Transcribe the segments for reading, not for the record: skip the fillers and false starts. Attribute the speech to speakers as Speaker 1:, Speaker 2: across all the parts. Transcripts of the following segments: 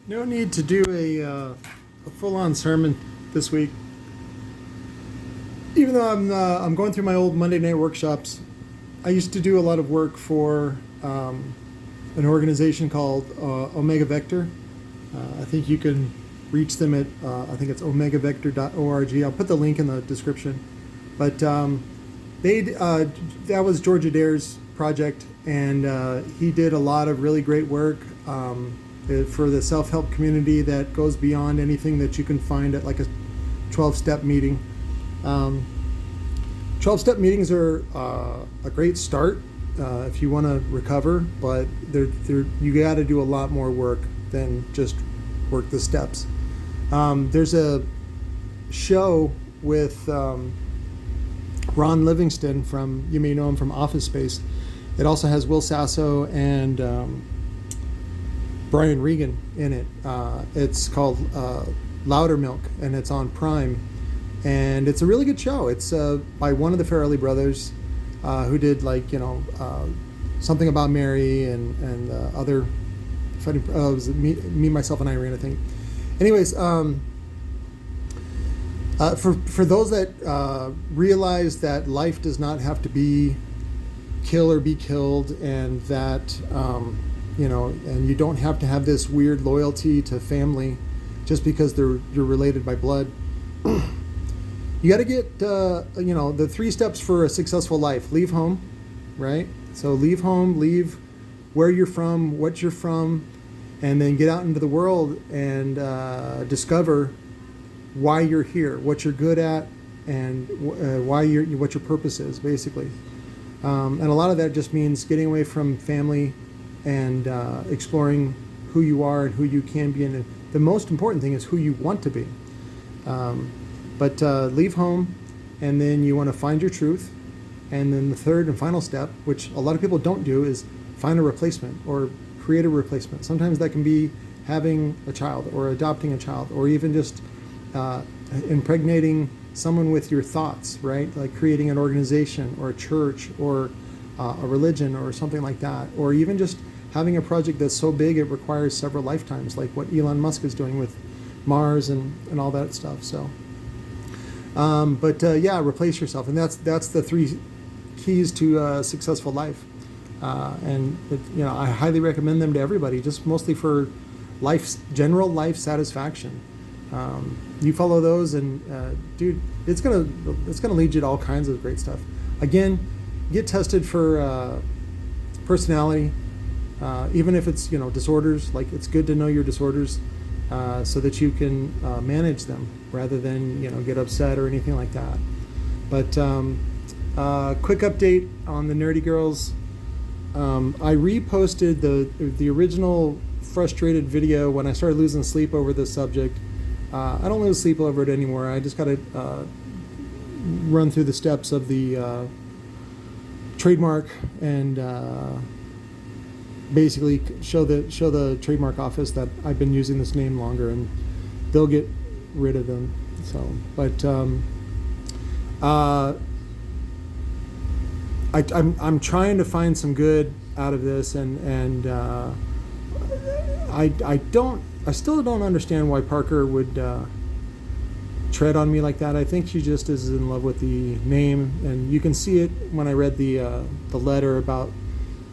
Speaker 1: No need to do a full-on sermon this week. Even though I'm going through my old Monday night workshops, I used to do a lot of work for an organization called Omega Vector. I think you can reach them at I think it's omegavector.org. I'll put the link in the description. But that was George Adair's project, and he did a lot of really great work for the self-help community that goes beyond anything that you can find at like a 12-step meeting. 12-step meetings are a great start if you want to recover, but you got to do a lot more work than just work the steps. There's a show with Ron Livingston you may know him from Office Space. It also has Will Sasso and Brian Regan in it. It's called Loudermilk, and it's on Prime. And it's a really good show. It's by one of the Farrelly brothers who did Something About Mary and other funny. It was me, Myself, and Irene, I think. Anyways, for those that realize that life does not have to be kill or be killed, and that and you don't have to have this weird loyalty to family just because you're related by blood. You got to get, the 3 steps for a successful life. Leave home, right? So leave home, leave where you're from, what you're from, and then get out into the world and discover why you're here, what you're good at, and what your purpose is, basically. And a lot of that just means getting away from family and exploring who you are and who you can be. And the most important thing is who you want to be. But leave home, and then you want to find your truth. And then the third and final step, which a lot of people don't do, is find a replacement or create a replacement. Sometimes that can be having a child or adopting a child, or even just impregnating someone with your thoughts, right? Like creating an organization or a church or a religion or something like that. Or even just having a project that's so big it requires several lifetimes, like what Elon Musk is doing with Mars and all that stuff. So. Replace yourself, and that's the 3 keys to a successful life. I highly recommend them to everybody, just mostly for general life satisfaction. You follow those, and dude, it's gonna lead you to all kinds of great stuff. Again, get tested for personality, even if it's disorders. Like, it's good to know your disorders. So that you can manage them rather than get upset or anything like that. But quick update on the Nerdy Girls. I reposted the original frustrated video when I started losing sleep over this subject. I don't lose sleep over it anymore. I just got to run through the steps of the trademark and basically show the trademark office that I've been using this name longer, and they'll get rid of them. So, but I'm trying to find some good out of this, and I still don't understand why Parker would tread on me like that. I think she just is in love with the name, and you can see it when I read the letter about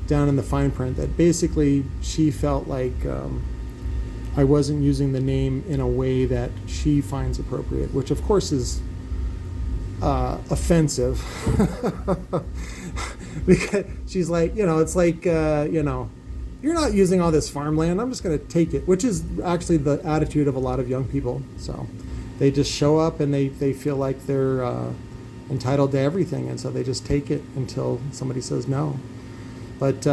Speaker 1: down in the fine print, that basically she felt like I wasn't using the name in a way that she finds appropriate, which of course is offensive. Because she's like, it's like, you're not using all this farmland, I'm just going to take it, which is actually the attitude of a lot of young people. So they just show up and they feel like they're entitled to everything, and so they just take it until somebody says no. But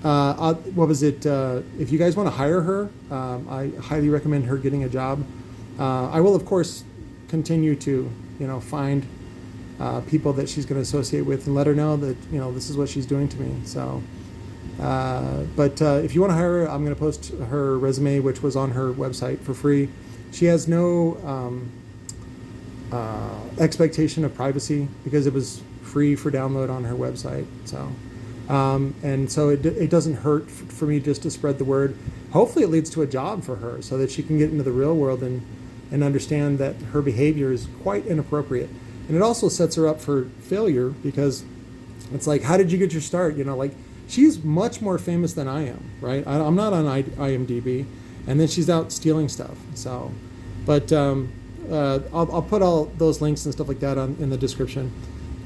Speaker 1: what was it? If you guys want to hire her, I highly recommend her getting a job. I will, of course, continue to, find people that she's going to associate with and let her know that, this is what she's doing to me. So, if you want to hire her, I'm going to post her resume, which was on her website, for free. She has no expectation of privacy because it was free for download on her website. So. And so it doesn't hurt for me just to spread the word. Hopefully it leads to a job for her so that she can get into the real world and understand that her behavior is quite inappropriate. And it also sets her up for failure because it's like, how did you get your start? Like she's much more famous than I am, right? I'm not on IMDb, and then she's out stealing stuff. So, but I'll put all those links and stuff like that in the description.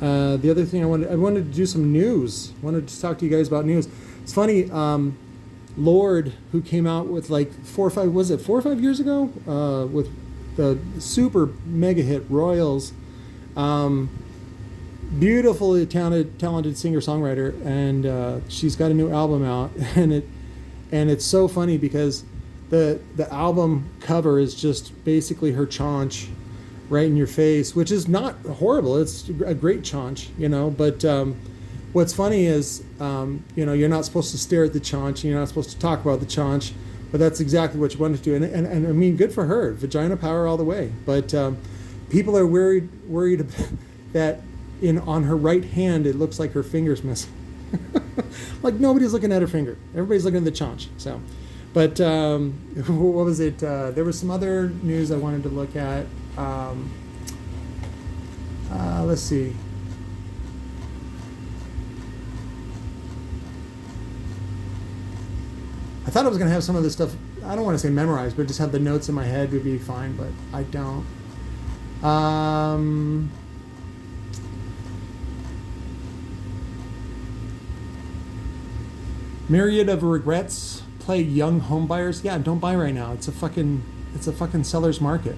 Speaker 1: The other thing I wanted to do some news. I wanted to talk to you guys about news. It's funny, Lord, who came out with like 4 or 5 years ago, with the super mega hit Royals, beautifully talented singer-songwriter, and she's got a new album out, and it's so funny because the album cover is just basically her chaunch right in your face, which is not horrible. It's a great chaunch, but what's funny is, you're not supposed to stare at the chaunch, you're not supposed to talk about the chaunch, but that's exactly what you want to do. And I mean, good for her, vagina power all the way. But people are worried that on her right hand, it looks like her finger's missing. Like nobody's looking at her finger. Everybody's looking at the chaunch. So, but what was it? There was some other news I wanted to look at. Let's see. I thought I was going to have some of this stuff, I don't want to say memorized, but just have the notes in my head would be fine, but I don't. Myriad of regrets plague young home buyers. Yeah, don't buy right now. It's a fucking seller's market.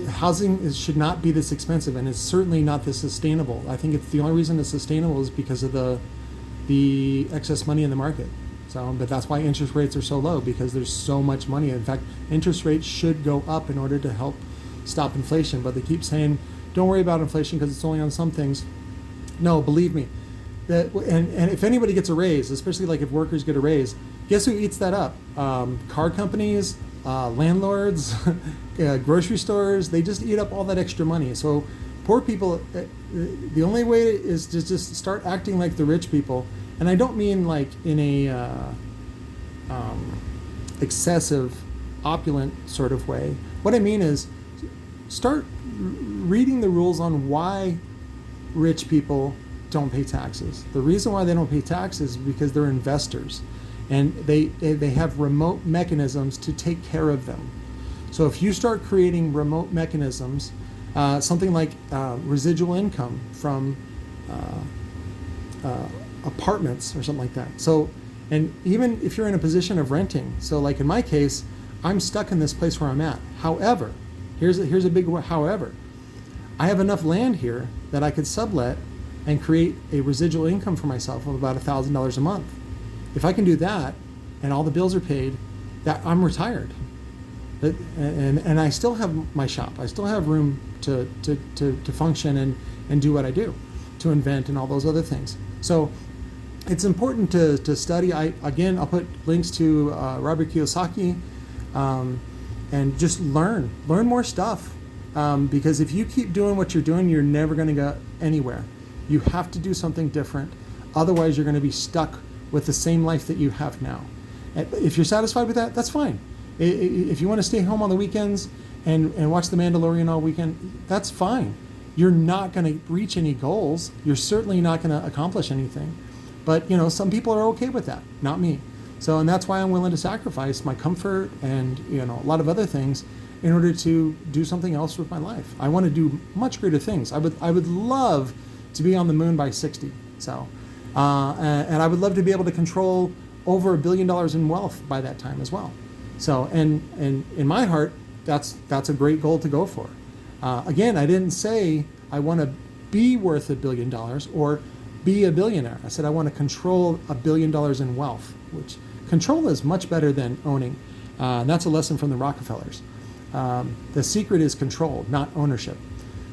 Speaker 1: Housing should not be this expensive, and it's certainly not this sustainable. I think it's the only reason it's sustainable is because of the excess money in the market. So, but that's why interest rates are so low, because there's so much money. In fact, interest rates should go up in order to help stop inflation. But they keep saying, don't worry about inflation because it's only on some things. No, believe me. And if anybody gets a raise, especially like if workers get a raise, guess who eats that up? Car companies, landlords, grocery stores, they just eat up all that extra money. So poor people, the only way is to just start acting like the rich people. And I don't mean like in a excessive, opulent sort of way. What I mean is start reading the rules on why rich people don't pay taxes. The reason why they don't pay taxes is because they're investors, and they have remote mechanisms to take care of them. So if you start creating remote mechanisms, something like residual income from apartments or something like that. So, and even if you're in a position of renting, so like in my case, I'm stuck in this place where I'm at. However, here's a big however. I have enough land here that I could sublet and create a residual income for myself of about $1,000 a month. If I can do that, and all the bills are paid, that I'm retired. And I still have my shop. I still have room to function and do what I do, to invent and all those other things. So it's important to study. I'll put links to Robert Kiyosaki, and just learn more stuff. Because if you keep doing what you're doing, you're never going to go anywhere. You have to do something different. Otherwise, you're going to be stuck with the same life that you have now. If you're satisfied with that, that's fine. If you want to stay home on the weekends and watch The Mandalorian all weekend, that's fine. You're not going to reach any goals. You're certainly not going to accomplish anything. But, some people are okay with that, not me. So, and that's why I'm willing to sacrifice my comfort and, a lot of other things in order to do something else with my life. I want to do much greater things. I would love to be on the moon by 60. So, and I would love to be able to control over $1 billion in wealth by that time as well. So, and in my heart, that's a great goal to go for. Again, I didn't say I want to be worth $1 billion or be a billionaire. I said I want to control $1 billion in wealth, which control is much better than owning. And that's a lesson from the Rockefellers. The secret is control, not ownership.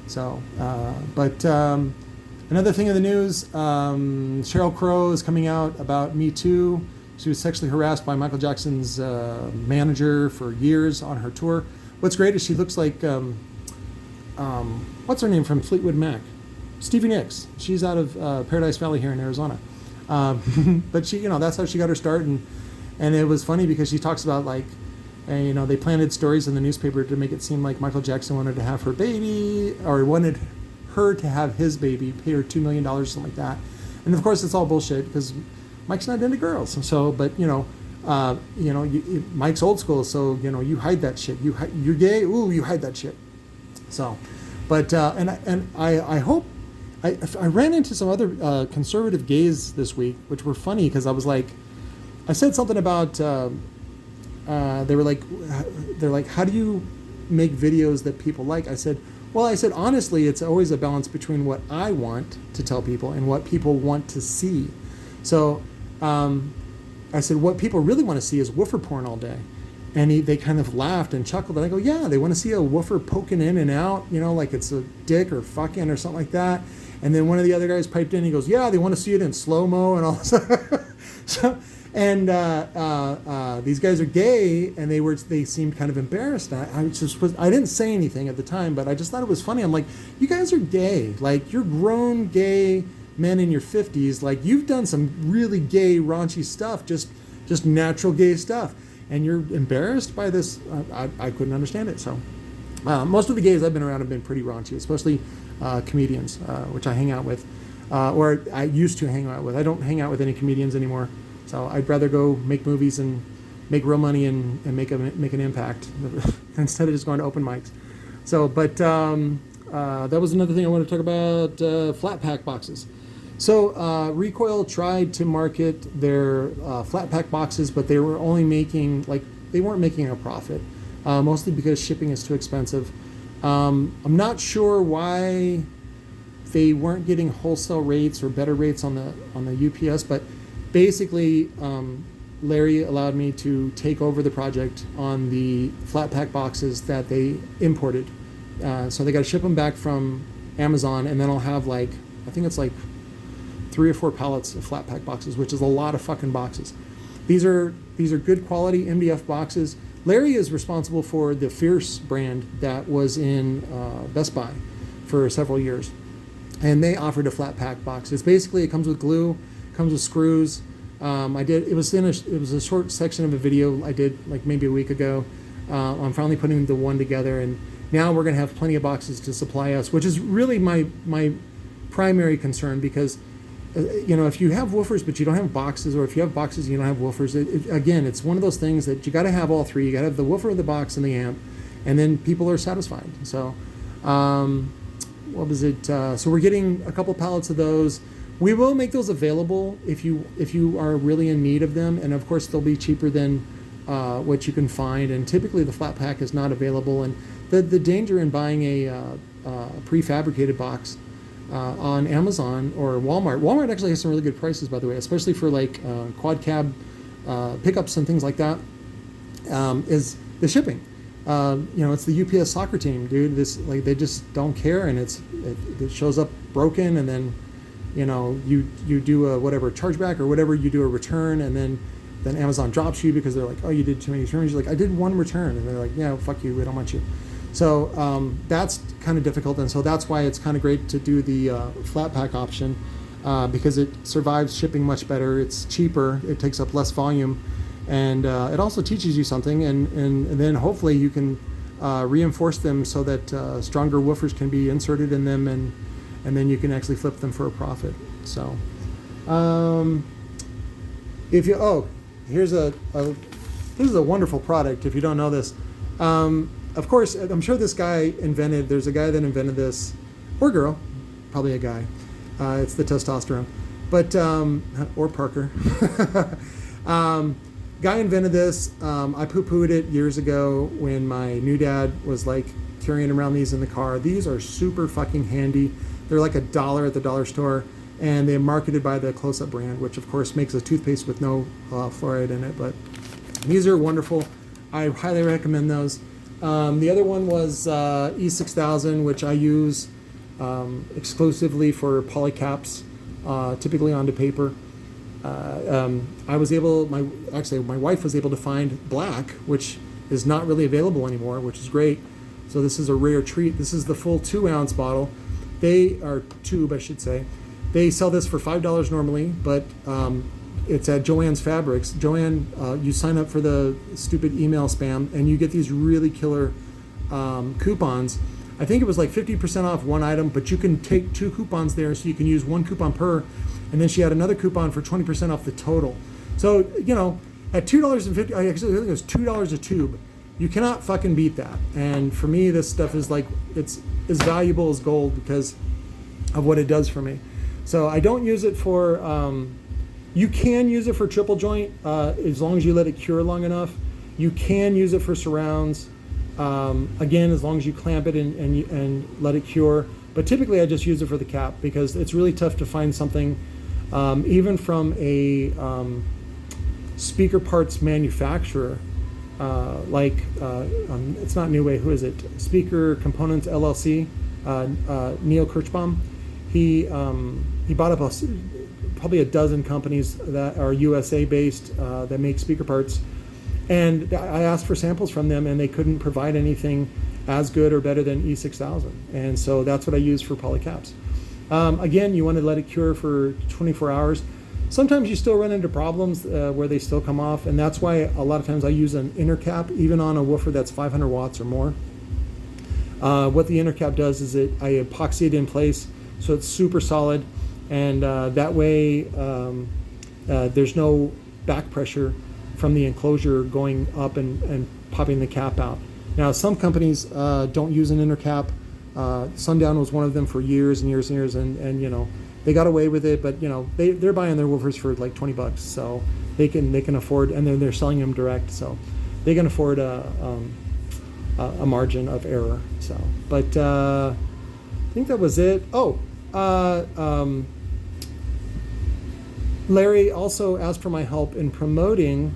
Speaker 1: So, but another thing in the news, Sheryl Crow is coming out about Me Too. She was sexually harassed by Michael Jackson's manager for years on her tour. What's great is she looks like, what's her name from Fleetwood Mac? Stevie Nicks. She's out of Paradise Valley here in Arizona. But she, that's how she got her start. And it was funny because she talks about like, and, they planted stories in the newspaper to make it seem like Michael Jackson wanted to have her baby, or wanted her to have his baby, pay her $2 million, something like that. And of course, it's all bullshit because Mike's not into girls. And so, but Mike's old school, so you hide that shit. You're gay. Ooh, you hide that shit. So, but I hope I ran into some other conservative gays this week, which were funny because I said something about. They're like, how do you make videos that people like? I said, honestly, it's always a balance between what I want to tell people and what people want to see. So I said, what people really want to see is woofer porn all day. And they kind of laughed and chuckled. And I go, yeah, they want to see a woofer poking in and out, like it's a dick or fucking or something like that. And then one of the other guys piped in. He goes, yeah, they want to see it in slow-mo and all this. And these guys are gay, and they seemed kind of embarrassed. I didn't say anything at the time, but I just thought it was funny. I'm like, you guys are gay. Like, you're grown gay men in your 50s. Like, you've done some really gay, raunchy stuff, just natural gay stuff. And you're embarrassed by this. I couldn't understand it. So most of the gays I've been around have been pretty raunchy, especially comedians, which I hang out with, or I used to hang out with. I don't hang out with any comedians anymore. So I'd rather go make movies and make real money and make an impact instead of just going to open mics. So, but that was another thing I wanted to talk about, flat pack boxes. So Recoil tried to market their flat pack boxes, but they were only they weren't making a profit, mostly because shipping is too expensive. I'm not sure why they weren't getting wholesale rates or better rates on the UPS, but basically, Larry allowed me to take over the project on the flat pack boxes that they imported. So they got to ship them back from Amazon, and then I'll have I think it's 3 or 4 pallets of flat pack boxes, which is a lot of fucking boxes. These are good quality MDF boxes. Larry is responsible for the Fierce brand that was in Best Buy for several years, and they offered a flat pack box. It comes with glue. Comes with screws. It was a short section of a video I did maybe a week ago. I'm finally putting the one together, and now we're going to have plenty of boxes to supply us, which is really my primary concern, because if you have woofers but you don't have boxes, or if you have boxes and you don't have woofers, again, it's one of those things that you got to have all three. You got to have the woofer, the box, and the amp, and then people are satisfied. So what was it? So we're getting a couple pallets of those. We will make those available if you are really in need of them, and of course they'll be cheaper than what you can find. And typically the flat pack is not available. And the danger in buying a prefabricated box on Amazon or Walmart. Walmart actually has some really good prices, by the way, especially for quad cab pickups and things like that. Is the shipping? It's the UPS soccer team, dude. They just don't care, and it shows up broken, and then. You do a chargeback or whatever, you do a return, and then Amazon drops you because they're like, oh, you did too many returns. You're like, I did one return, and they're like, yeah, fuck you, we don't want you. So that's kind of difficult, and so that's why it's kind of great to do the flat pack option, because it survives shipping much better. It's cheaper, it takes up less volume, and it also teaches you something, and then hopefully you can reinforce them so that stronger woofers can be inserted in them, and then you can actually flip them for a profit. So, here's a wonderful product. If you don't know this, of course, I'm sure this guy there's a guy that invented this, or girl, probably a guy. It's the testosterone, but or Parker. Guy invented this. I poo-pooed it years ago when my new dad was carrying around these in the car. These are super fucking handy. They're $1 at the dollar store, and they're marketed by the Close-Up brand, which of course makes a toothpaste with no fluoride in it. But these are wonderful. I highly recommend those. The other one was E6000, which I use exclusively for polycaps, typically onto paper. I was able, my wife was able to find black, which is not really available anymore, which is great. So this is a rare treat. This is the full 2-ounce bottle. they are tube, I should say. They sell this for $5 normally, but it's at Joann's Fabrics. Joann, you sign up for the stupid email spam, and you get these really killer coupons. I think it was like 50% off one item, but you can take 2 coupons there, so you can use 1 coupon per, and then she had another coupon for 20% off the total. So, you know, at $2.50, I think it was $2 a tube. You cannot fucking beat that. And for me, this stuff is like, it's as valuable as gold because of what it does for me. So I don't use it for, you can use it for triple joint as long as you let it cure long enough. You can use it for surrounds, again, as long as you clamp it and let it cure. But typically I just use it for the cap because it's really tough to find something, even from a speaker parts manufacturer, it's not New Way, who is it? Speaker Components LLC, Neil Kirchbaum. He bought up probably a dozen companies that are USA based that make speaker parts, and I asked for samples from them, and they couldn't provide anything as good or better than E6000, and so that's what I use for polycaps. Again, you want to let it cure for 24 hours. Sometimes you still run into problems where they still come off, and that's why a lot of times I use an inner cap, even on a woofer that's 500 watts or more. What the inner cap does is I epoxy it in place so it's super solid, and that way there's no back pressure from the enclosure going up and popping the cap out. Now, some companies don't use an inner cap. Sundown was one of them for years and years and years, and you know, they got away with it, but you know, they're buying their woofers for like $20, so they can afford, and then they're selling them direct, so they can afford a margin of error. So, but I think that was it. Larry also asked for my help in promoting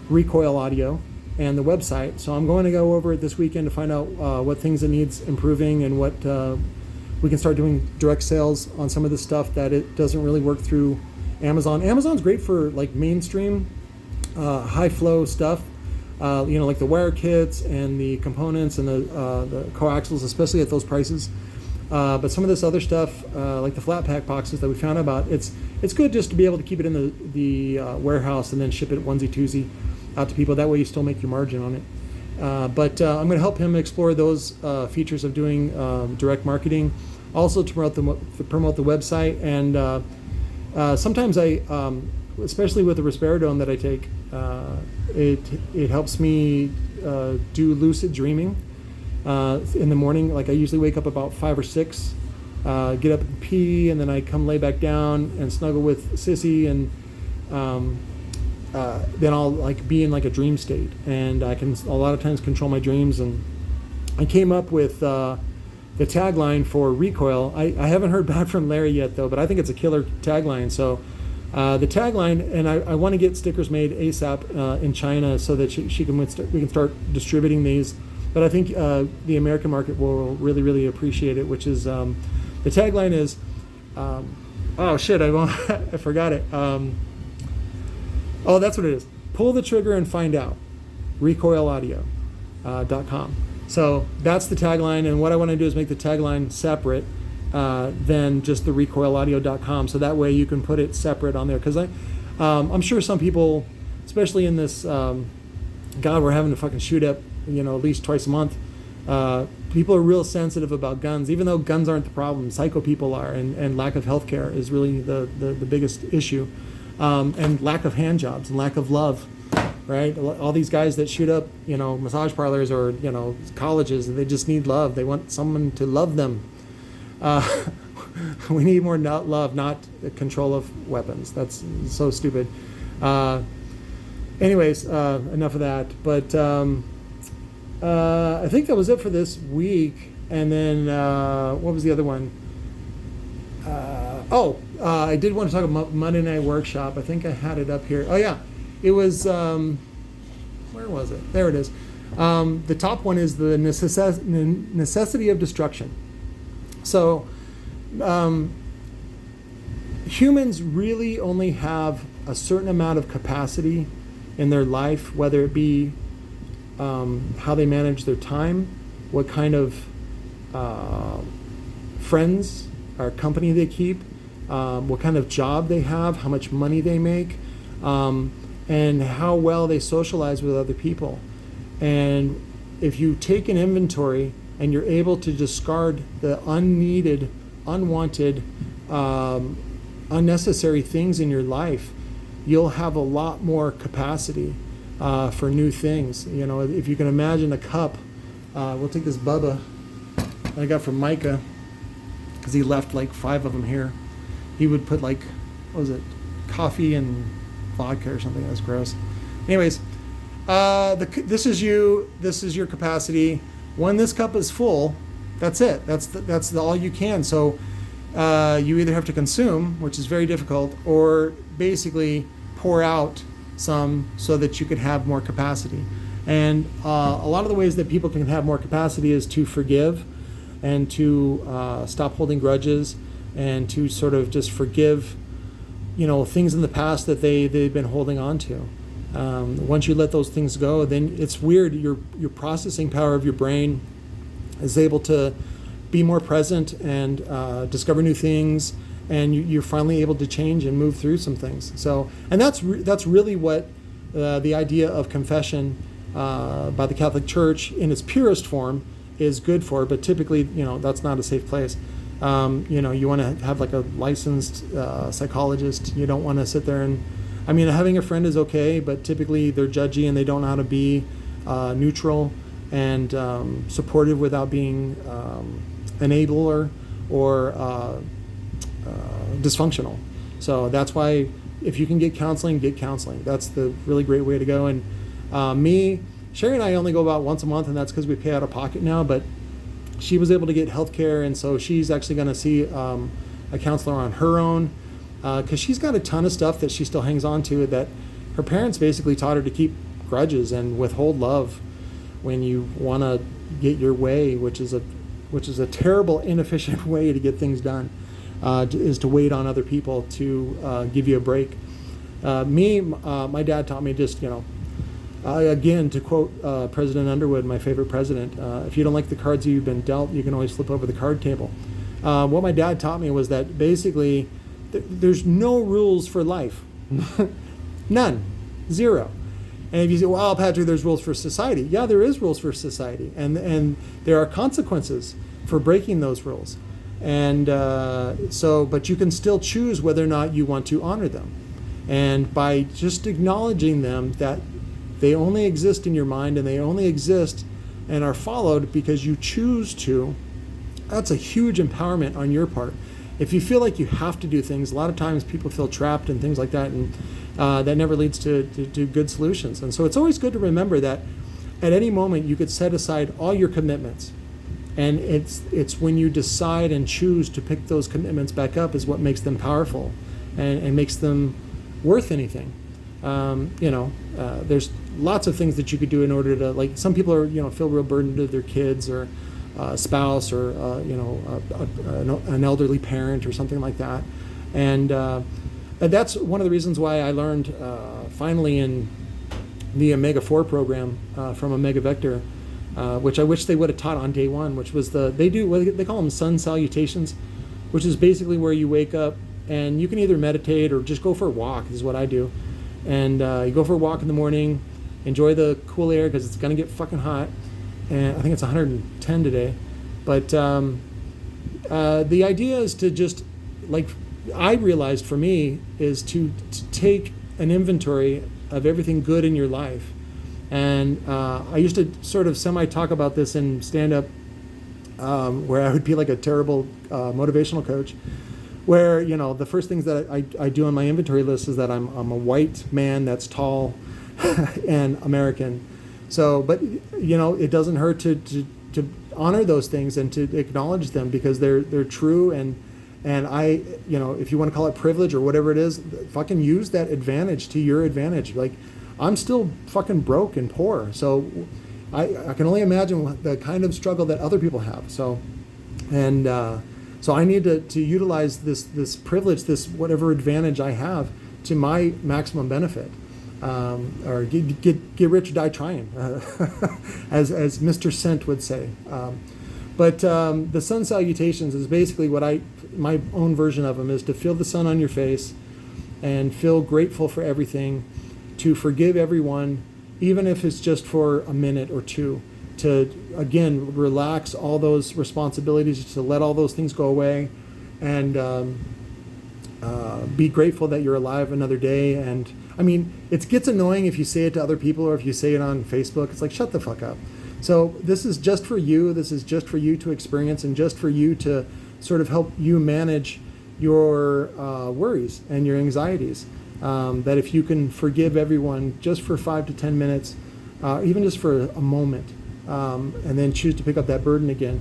Speaker 1: Recoil audio and the website, so I'm going to go over it this weekend to find out what things it needs improving and what we can start doing direct sales on some of the stuff that it doesn't really work through Amazon. Amazon's great for like mainstream, high flow stuff, you know, like the wire kits and the components and the coaxials, especially at those prices. But some of this other stuff, like the flat pack boxes that we found out about, it's good just to be able to keep it in the warehouse and then ship it onesie twosie out to people. That way you still make your margin on it. But I'm going to help him explore those features of doing direct marketing, also to promote the website. And sometimes I, especially with the risperidone that I take, it helps me do lucid dreaming in the morning. Like I usually wake up about 5 or 6, get up and pee, and then I come lay back down and snuggle with Sissy, and then I'll like be in like a dream state, and I can a lot of times control my dreams. And I came up with the tagline for Recoil. I haven't heard back from Larry yet though, but I think it's a killer tagline. So the tagline, and I want to get stickers made ASAP in China so that we can start distributing these. But I think the American market will really, really appreciate it, which is the tagline is, oh shit, I forgot it. Oh, that's what it is. Pull the trigger and find out. RecoilAudio.com. So that's the tagline, and what I want to do is make the tagline separate than just the RecoilAudio.com, so that way you can put it separate on there. Because I'm sure some people, especially in this, God, we're having to fucking shoot up, you know, at least twice a month. People are real sensitive about guns, even though guns aren't the problem. Psycho people are, and lack of health care is really the biggest issue. And lack of hand jobs and lack of love, right? All these guys that shoot up, you know, massage parlors or, you know, colleges, they just need love. They want someone to love them. We need more love, not control of weapons. That's so stupid. Anyways, enough of that. But I think that was it for this week. And then what was the other one? I did want to talk about Monday Night Workshop. I think I had it up here. Oh yeah, it was, where was it? There it is. The top one is the necessity of destruction. So humans really only have a certain amount of capacity in their life, whether it be how they manage their time, what kind of friends or company they keep, what kind of job they have, how much money they make, and how well they socialize with other people. And if you take an inventory and you're able to discard the unneeded, unwanted, unnecessary things in your life, you'll have a lot more capacity for new things. You know, if you can imagine a cup, we'll take this Bubba I got from Micah, because he left like 5 of them here. He would put like, what was it, coffee and vodka or something. That's gross. Anyways, this is your capacity. When this cup is full, that's it. That's all you can. So you either have to consume, which is very difficult, or basically pour out some so that you could have more capacity. And a lot of the ways that people can have more capacity is to forgive, and to stop holding grudges, and to sort of just forgive, things in the past that they've been holding on to. Once you let those things go, then it's weird. Your processing power of your brain is able to be more present and discover new things, and you're finally able to change and move through some things. So, and that's really what the idea of confession by the Catholic Church in its purest form is good for. But typically, that's not a safe place. You want to have like a licensed psychologist. You don't want to sit there and, having a friend is okay, but typically they're judgy and they don't know how to be neutral and supportive without being enabler or dysfunctional. So that's why if you can get counseling, get counseling. That's the really great way to go. And Sherry and I only go about once a month, and that's because we pay out of pocket now, but she was able to get health care, and so she's actually going to see a counselor on her own, because she's got a ton of stuff that she still hangs on to that her parents basically taught her to keep grudges and withhold love when you want to get your way, which is a terrible, inefficient way to get things done, is to wait on other people to give you a break. My dad taught me just, again, to quote President Underwood, my favorite president, if you don't like the cards you've been dealt, you can always flip over the card table. What my dad taught me was that basically there's no rules for life. None. Zero. And if you say, well, Patrick, there's rules for society. Yeah, there is rules for society. And there are consequences for breaking those rules. And but you can still choose whether or not you want to honor them. And by just acknowledging them, that they only exist in your mind and they only exist and are followed because you choose to, that's a huge empowerment on your part. If you feel like you have to do things, a lot of times people feel trapped and things like that, and that never leads to good solutions. And so it's always good to remember that at any moment you could set aside all your commitments. And it's when you decide and choose to pick those commitments back up is what makes them powerful and makes them worth anything. There's lots of things that you could do in order to, like, some people are, feel real burdened to their kids or a spouse or, an elderly parent or something like that. And that's one of the reasons why I learned finally in the Omega 4 program from Omega Vector, which I wish they would have taught on day one, which was they call them sun salutations, which is basically where you wake up and you can either meditate or just go for a walk, is what I do. And you go for a walk in the morning, enjoy the cool air because it's going to get fucking hot. And I think it's 110 today. But the idea is to just, like I realized for me, is to take an inventory of everything good in your life. And I used to sort of semi-talk about this in stand-up, where I would be like a terrible motivational coach, where, the first things that I do on my inventory list is that I'm a white man that's tall and American. So, but, it doesn't hurt to honor those things and to acknowledge them because they're true. And I, if you want to call it privilege or whatever it is, fucking use that advantage to your advantage. Like, I'm still fucking broke and poor. So I can only imagine the kind of struggle that other people have. So, and so I need to utilize this privilege, this whatever advantage I have to my maximum benefit. Or get rich or die trying, as Mr. Cent would say. But the sun salutations is basically my own version of them is to feel the sun on your face and feel grateful for everything, to forgive everyone, even if it's just for a minute or two, to, again, relax all those responsibilities, to let all those things go away, and be grateful that you're alive another day. And I mean, it gets annoying if you say it to other people or if you say it on Facebook. It's like, shut the fuck up. So this is just for you. This is just for you to experience and just for you to sort of help you manage your worries and your anxieties. That if you can forgive everyone just for 5 to 10 minutes, even just for a moment, and then choose to pick up that burden again,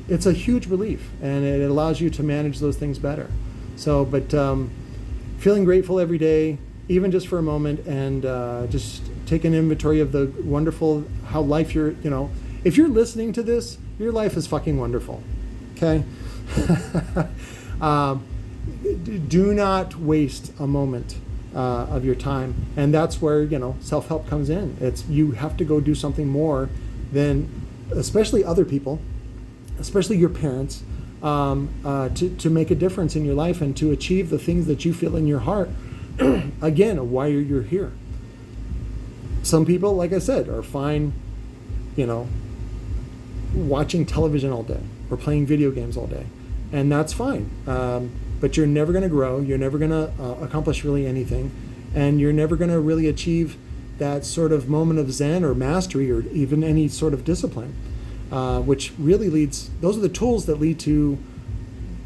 Speaker 1: it's a huge relief, and it allows you to manage those things better. So, but feeling grateful every day, even just for a moment, and just take an inventory of the wonderful, how life if you're listening to this, your life is fucking wonderful, okay? Do not waste a moment of your time, and that's where self-help comes in. You have to go do something more than, especially other people, especially your parents, to make a difference in your life and to achieve the things that you feel in your heart. Again, why you're here. Some people, like I said, are fine, watching television all day or playing video games all day, and that's fine. But you're never going to grow. You're never going to accomplish really anything, and you're never going to really achieve that sort of moment of zen or mastery or even any sort of discipline, which really leads. Those are the tools that lead to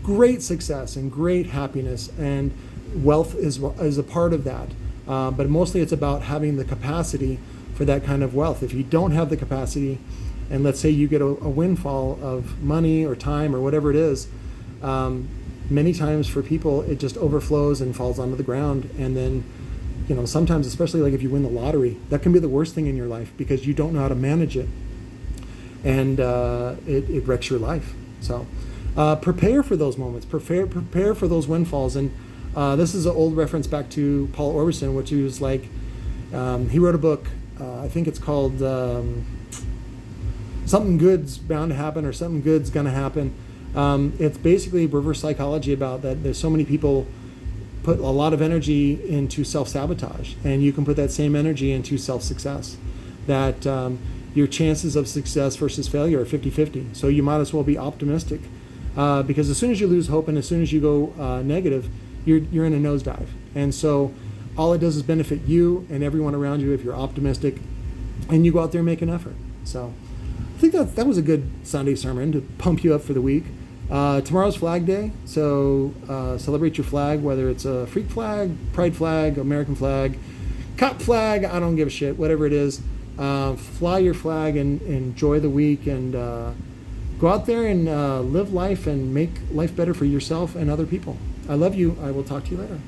Speaker 1: great success and great happiness, and wealth is a part of that. But mostly it's about having the capacity for that kind of wealth. If you don't have the capacity, and let's say you get a windfall of money or time or whatever it is, many times for people it just overflows and falls onto the ground. And then, sometimes, especially like if you win the lottery, that can be the worst thing in your life because you don't know how to manage it, and it wrecks your life. So prepare for those moments, prepare for those windfalls. And this is an old reference back to Paul Orbeson, which he was like, he wrote a book, I think it's called Something Good's Bound to Happen, or Something Good's Gonna Happen. It's basically reverse psychology about that. There's so many people put a lot of energy into self-sabotage, and you can put that same energy into self-success. That your chances of success versus failure are 50-50. So you might as well be optimistic, because as soon as you lose hope and as soon as you go negative, you're in a nosedive. And so all it does is benefit you and everyone around you if you're optimistic and you go out there and make an effort. So I think that was a good Sunday sermon to pump you up for the week. Tomorrow's Flag Day, so celebrate your flag, whether it's a freak flag, pride flag, American flag, cop flag, I don't give a shit, whatever it is. Fly your flag and enjoy the week, and go out there and live life and make life better for yourself and other people. I love you. I will talk to you later.